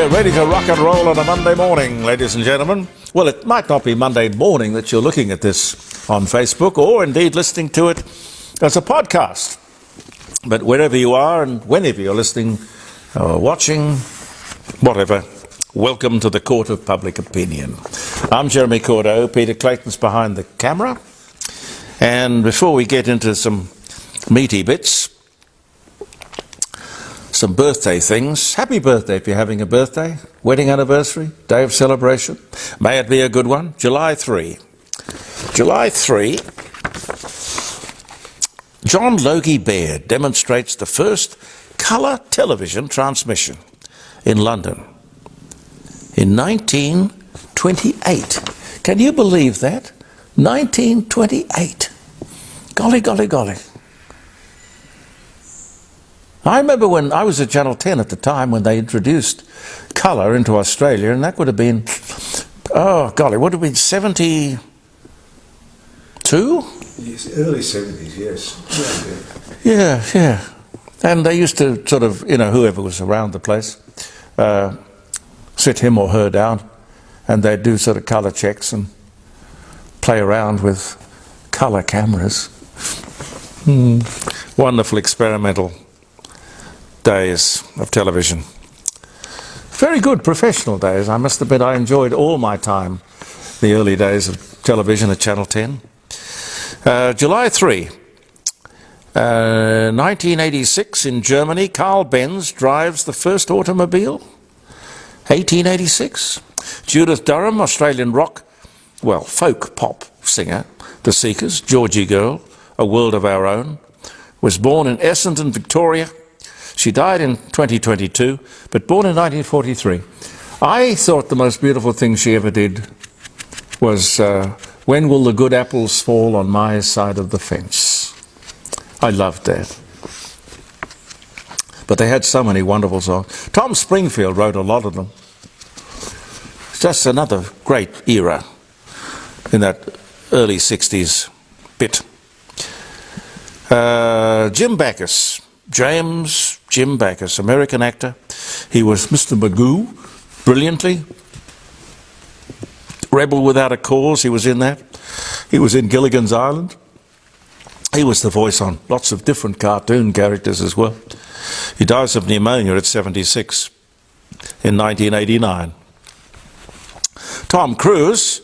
So, ready to rock and roll on a Monday morning, ladies and gentlemen. Well, it might not be Monday morning that you're looking at this on Facebook or indeed listening to it as a podcast. But wherever you are and whenever you're listening or watching, whatever, welcome to the Court of Public Opinion. I'm Jeremy Cordeaux. Peter Clayton's behind the camera. And before we get into some meaty bits, some birthday things. Happy birthday if you're having a birthday, wedding anniversary, day of celebration. May it be a good one. July 3. July 3, John Logie Baird demonstrates the first colour television transmission in London in 1928. Can you believe that? 1928. Golly, golly, golly. I remember when I was at Channel 10 at the time when they introduced colour into Australia, and that would have been, oh golly, would have been 72? Yes, early 70s, yes. Yeah. And they used to sort of, whoever was around the place, sit him or her down, and they'd do sort of colour checks and play around with colour cameras. Wonderful experimental days of television. Very good professional days, I must admit. I enjoyed all my time, the early days of television at Channel 10. July 3, 1986 in Germany, Carl Benz drives the first automobile. 1886. Judith Durham, Australian folk pop singer, The Seekers, Georgie Girl, A World of Our Own, was born in Essendon, Victoria. She died in 2022, but born in 1943. I thought the most beautiful thing she ever did was When Will the Good Apples Fall on My Side of the Fence? I loved that. But they had so many wonderful songs. Tom Springfield wrote a lot of them. It's just another great era in that early 60s bit. Jim Backus. Jim Backus, American actor. He was Mr. Magoo, brilliantly. Rebel Without a Cause, he was in that. He was in Gilligan's Island. He was the voice on lots of different cartoon characters as well. He dies of pneumonia at 76 in 1989. Tom Cruise,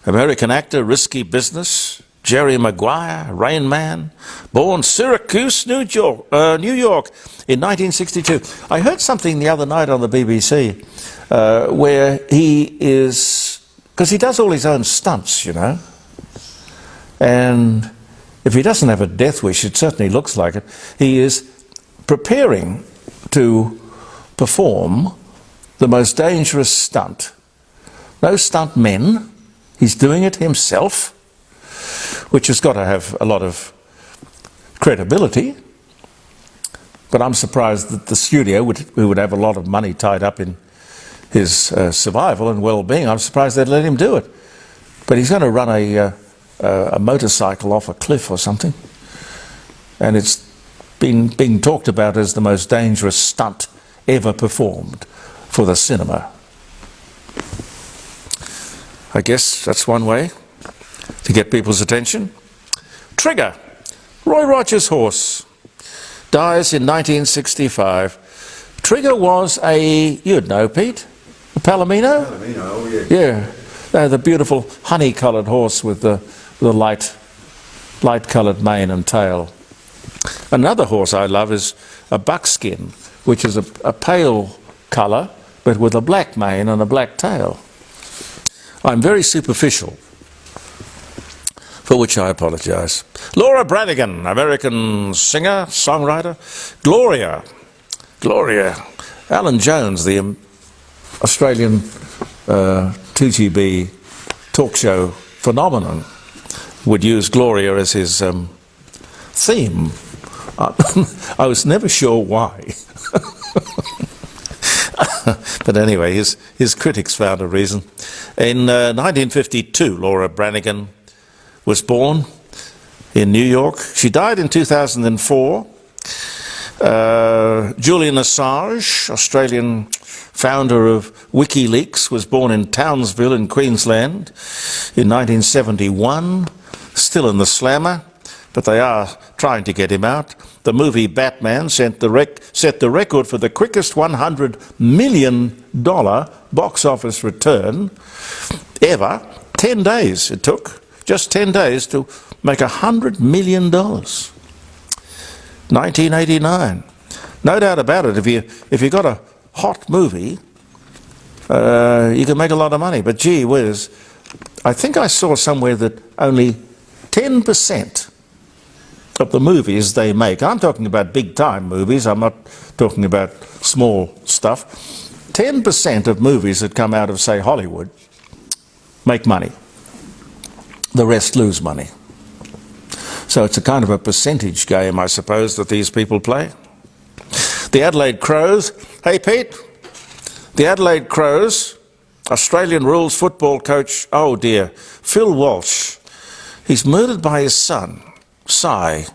American actor, Risky Business. Jerry Maguire, Rain Man, born Syracuse, New York in 1962. I heard something the other night on the BBC where he is, because he does all his own stunts, and if he doesn't have a death wish, it certainly looks like it, he is preparing to perform the most dangerous stunt. No stunt men, he's doing it himself, which has got to have a lot of credibility. But I'm surprised that the studio, who would have a lot of money tied up in his survival and well-being, I'm surprised they'd let him do it. But he's going to run a motorcycle off a cliff or something. And it's being talked about as the most dangerous stunt ever performed for the cinema. I guess that's one way to get people's attention. Trigger, Roy Rogers' horse, dies in 1965. Trigger was you'd know, Pete, a Palomino? Palomino, oh yeah. Yeah, the beautiful honey-coloured horse with the light-coloured mane and tail. Another horse I love is a buckskin, which is a pale colour, but with a black mane and a black tail. I'm very superficial, for which I apologise. Laura Branigan, American singer, songwriter. Gloria, Alan Jones, the Australian 2GB talk show phenomenon, would use Gloria as his theme. I was never sure why. But anyway, his critics found a reason. In 1952, Laura Branigan was born in New York. She died in 2004. Julian Assange, Australian founder of WikiLeaks, was born in Townsville in Queensland in 1971, still in the slammer, but they are trying to get him out. The movie Batman set the record for the quickest $100 million box office return ever. 10 days it took, just 10 days to make $100 million. 1989. No doubt about it, if you got a hot movie, you can make a lot of money. But gee whiz, I think I saw somewhere that only 10% of the movies they make, I'm talking about big time movies, I'm not talking about small stuff, 10% of movies that come out of, say, Hollywood make money. The rest lose money. So it's a kind of a percentage game, I suppose, that these people play. The Adelaide Crows, hey Pete, the Adelaide Crows, Australian rules football coach, oh dear, Phil Walsh, he's murdered by his son, Cy,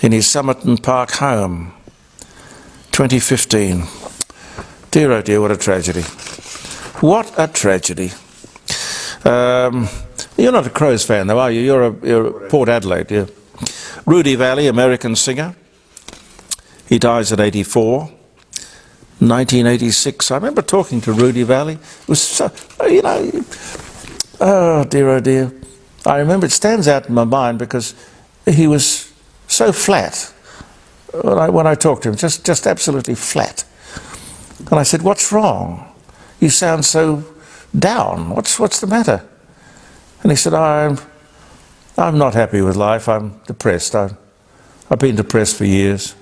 in his Somerton Park home, 2015. Dear, oh dear, what a tragedy. What a tragedy. You're not a Crows fan though, are you? You're a Port Adelaide, yeah. Rudy Valley, American singer. He dies at 84. 1986. I remember talking to Rudy Valley. It was so, you know, oh dear. I remember, it stands out in my mind because he was so flat when I talked to him, just absolutely flat. And I said, what's wrong? You sound so down. What's the matter? And he said, I'm not happy with life. I'm depressed. I've been depressed for years.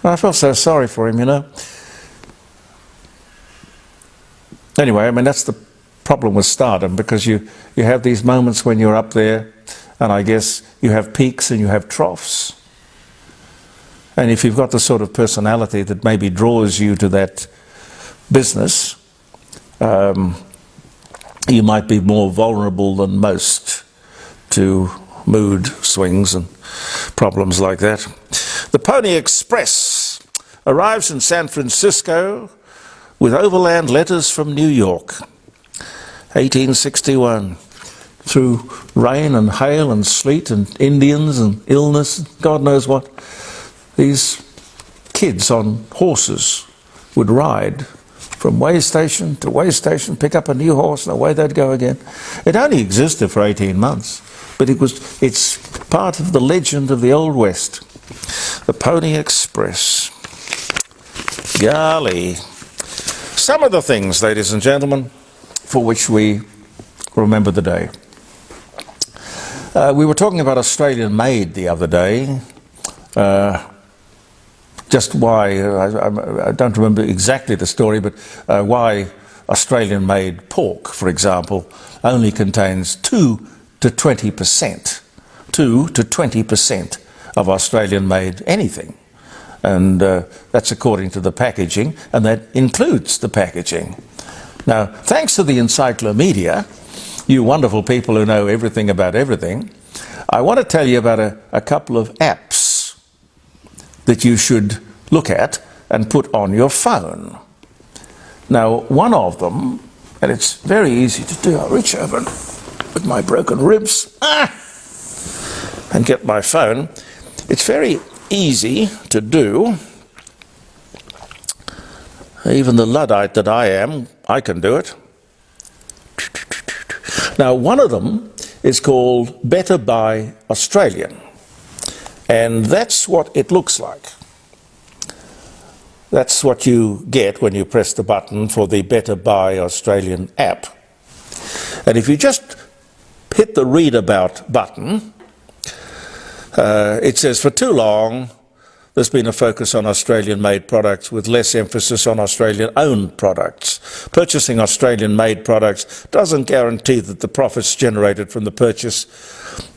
And I felt so sorry for him, you know. Anyway, I mean, that's the problem with stardom, because you have these moments when you're up there, and I guess you have peaks and you have troughs. And if you've got the sort of personality that maybe draws you to that business, you might be more vulnerable than most to mood swings and problems like that. The Pony Express arrives in San Francisco with overland letters from New York, 1861. Through rain and hail and sleet and Indians and illness, God knows what, these kids on horses would ride from way station to way station, pick up a new horse, and away they'd go again. It only existed for 18 months, but it's part of the legend of the Old West. The Pony Express. Golly. Some of the things, ladies and gentlemen, for which we remember the day. We were talking about Australian made the other day. Just why, I don't remember exactly the story, but why Australian made pork, for example, only contains 2 to 20%. 2 to 20% of Australian made anything. And that's according to the packaging, and that includes the packaging. Now, thanks to the encyclomedia, you wonderful people who know everything about everything, I want to tell you about a couple of apps that you should look at and put on your phone. Now, one of them, and it's very easy to do, I'll reach over with my broken ribs and get my phone. It's very easy to do. Even the Luddite that I am, I can do it. Now, one of them is called Better Buy Australian, and that's what it looks like. That's what you get when you press the button for the Better Buy Australian app. And if you just hit the Read About button, it says, for too long, there's been a focus on Australian-made products with less emphasis on Australian-owned products. Purchasing Australian-made products doesn't guarantee that the profits generated from the purchase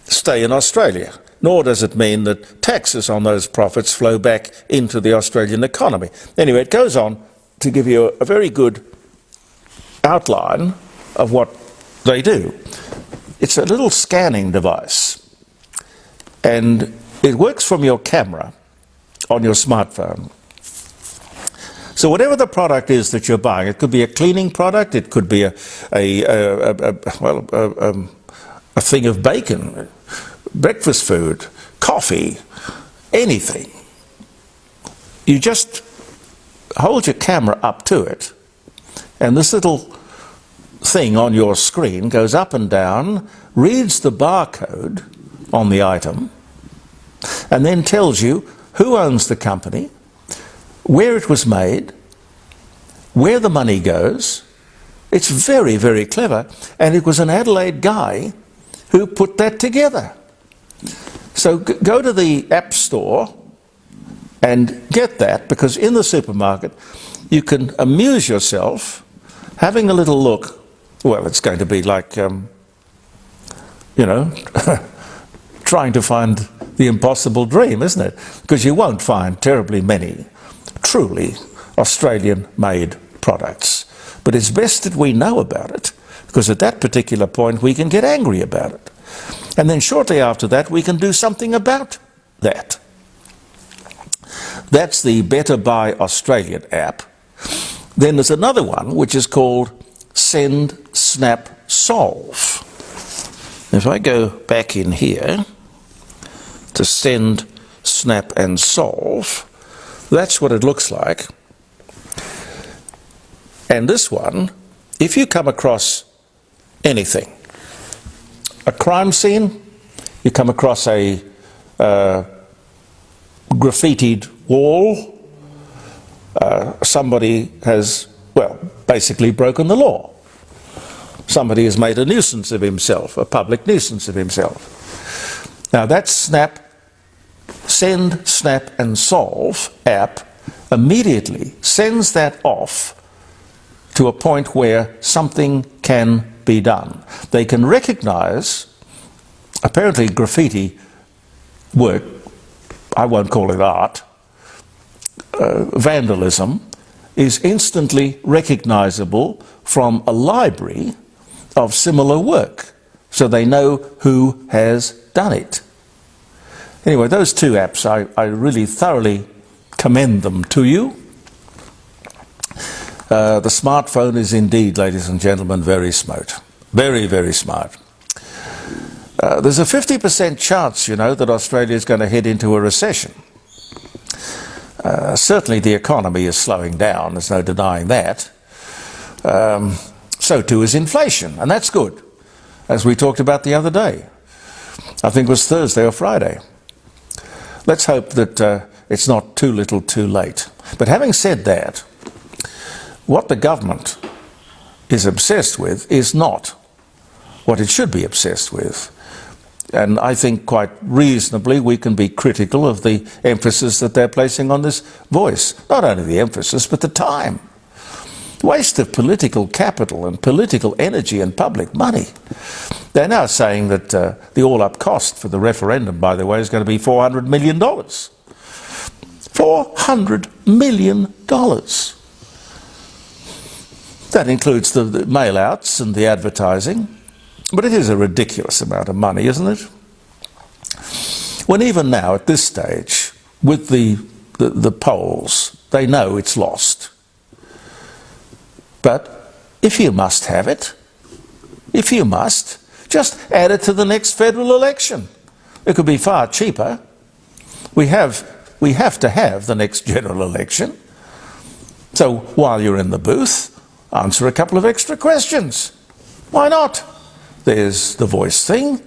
stay in Australia, nor does it mean that taxes on those profits flow back into the Australian economy. Anyway, it goes on to give you a very good outline of what they do. It's a little scanning device, and it works from your camera. on your smartphone. So whatever the product is that you're buying, it could be a cleaning product, it could be a thing of bacon, breakfast food, coffee, anything. You just hold your camera up to it, and this little thing on your screen goes up and down, reads the barcode on the item, and then tells you who owns the company, where it was made, where the money goes. It's very, very clever, and it was an Adelaide guy who put that together. So go to the App Store and get that, because in the supermarket you can amuse yourself having a little look. Well, it's going to be like, you know, trying to find the impossible dream, isn't it? Because you won't find terribly many truly Australian-made products. But it's best that we know about it, because at that particular point we can get angry about it. And then shortly after that we can do something about that. That's the Better Buy Australian app. Then there's another one which is called Send, Snap, Solve. If I go back in here to Send, Snap and Solve, that's what it looks like. And this one, if you come across anything, a crime scene, you come across a graffitied wall, somebody has, well, basically broken the law. Somebody has made a nuisance of himself, a public nuisance of himself. Now that Send, Snap and Solve app immediately sends that off to a point where something can be done. They can recognize, apparently graffiti work, I won't call it art, vandalism is instantly recognizable from a library of similar work, so they know who has done it. Anyway, those two apps, I really thoroughly commend them to you. The smartphone is indeed, ladies and gentlemen, very smart. Very, very smart. There's a 50% chance, you know, that Australia is going to head into a recession. Certainly the economy is slowing down, there's no denying that. So too is inflation, and that's good, as we talked about the other day. I think it was Thursday or Friday. Let's hope that it's not too little too late. But having said that, what the government is obsessed with is not what it should be obsessed with. And I think quite reasonably we can be critical of the emphasis that they're placing on this voice. Not only the emphasis, but the time. Waste of political capital and political energy and public money. They're now saying that the all-up cost for the referendum, by the way, is going to be $400 million. $400 million. That includes the mail-outs and the advertising. But it is a ridiculous amount of money, isn't it? When even now, at this stage, with the polls, they know it's lost. But if you must have it, if you must, just add it to the next federal election. It could be far cheaper. We have to have the next general election. So while you're in the booth, answer a couple of extra questions. Why not? There's the voice thing.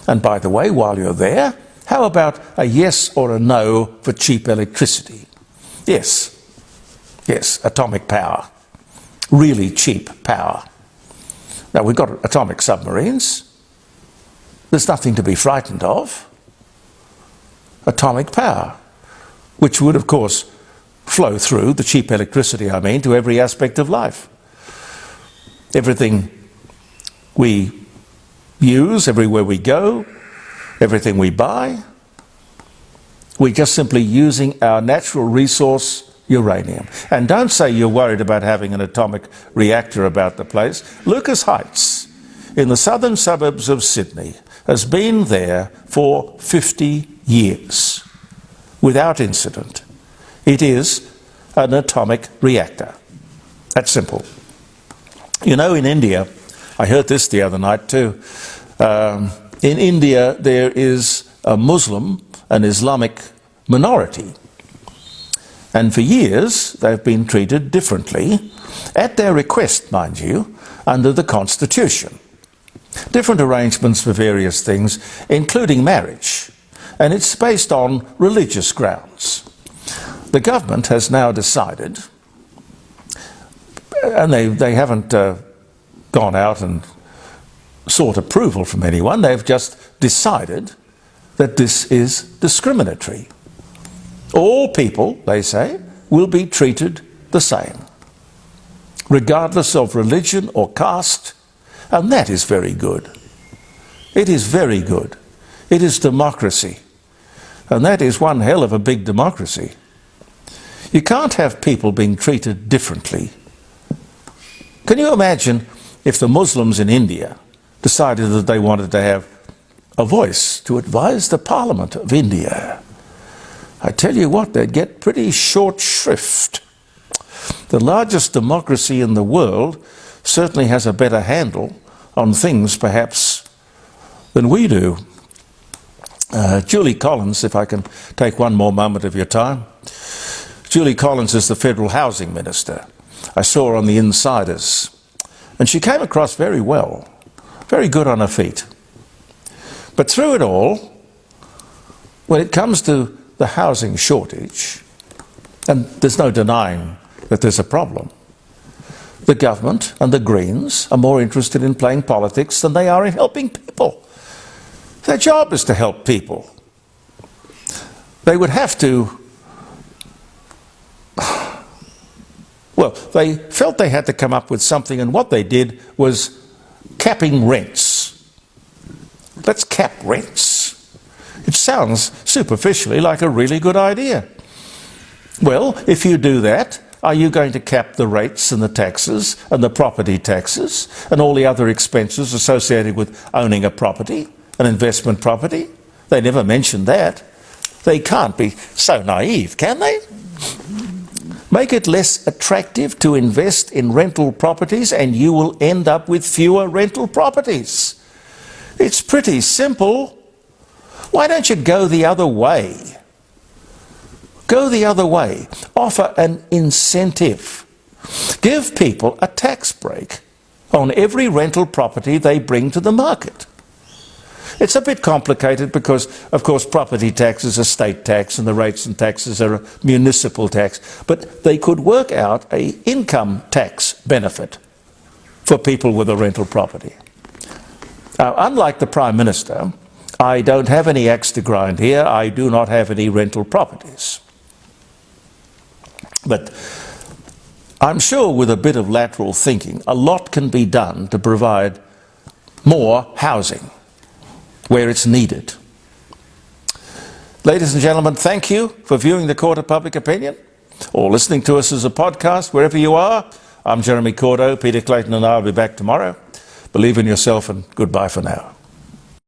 And by the way, while you're there, how about a yes or a no for cheap electricity? Yes. Yes, atomic power. Really cheap power. Now, we've got atomic submarines. There's nothing to be frightened of. Atomic power, which would, of course, flow through, the cheap electricity, I mean, to every aspect of life. Everything we use, everywhere we go, everything we buy, we're just simply using our natural resource, uranium. And don't say you're worried about having an atomic reactor about the place. Lucas Heights, in the southern suburbs of Sydney, has been there for 50 years. without incident. It is an atomic reactor. That's simple. You know, in India, I heard this the other night too, in India there is a Muslim and Islamic minority. And for years they've been treated differently, at their request, mind you, under the Constitution. Different arrangements for various things, including marriage. And it's based on religious grounds. The government has now decided, and they haven't gone out and sought approval from anyone, they've just decided that this is discriminatory. All people, they say, will be treated the same, regardless of religion or caste, and that is very good. It is very good. It is democracy, and that is one hell of a big democracy. You can't have people being treated differently. Can you imagine if the Muslims in India decided that they wanted to have a voice to advise the Parliament of India? I tell you what, they'd get pretty short shrift. The largest democracy in the world certainly has a better handle on things, perhaps, than we do. Julie Collins, if I can take one more moment of your time. Julie Collins is the Federal Housing Minister. I saw her on the Insiders, and she came across very well, very good on her feet. But through it all, when it comes to the housing shortage, and there's no denying that there's a problem, the government and the Greens are more interested in playing politics than they are in helping people. Their job is to help people. They would have to, well, they felt they had to come up with something, and what they did was capping rents. Let's cap rents. It sounds superficially like a really good idea. Well, if you do that, are you going to cap the rates and the taxes and the property taxes and all the other expenses associated with owning a property, an investment property? They never mentioned that. They can't be so naive, can they? Make it less attractive to invest in rental properties and you will end up with fewer rental properties. It's pretty simple. Why don't you go the other way? Go the other way. Offer an incentive. Give people a tax break on every rental property they bring to the market. It's a bit complicated because, of course, property tax is a state tax and the rates and taxes are a municipal tax. But they could work out an income tax benefit for people with a rental property. Now, unlike the Prime Minister, I don't have any axe to grind here. I do not have any rental properties. But I'm sure with a bit of lateral thinking, a lot can be done to provide more housing where it's needed. Ladies and gentlemen, thank you for viewing the Court of Public Opinion or listening to us as a podcast, wherever you are. I'm Jeremy Cordo. Peter Clayton and I will be back tomorrow. Believe in yourself, and goodbye for now.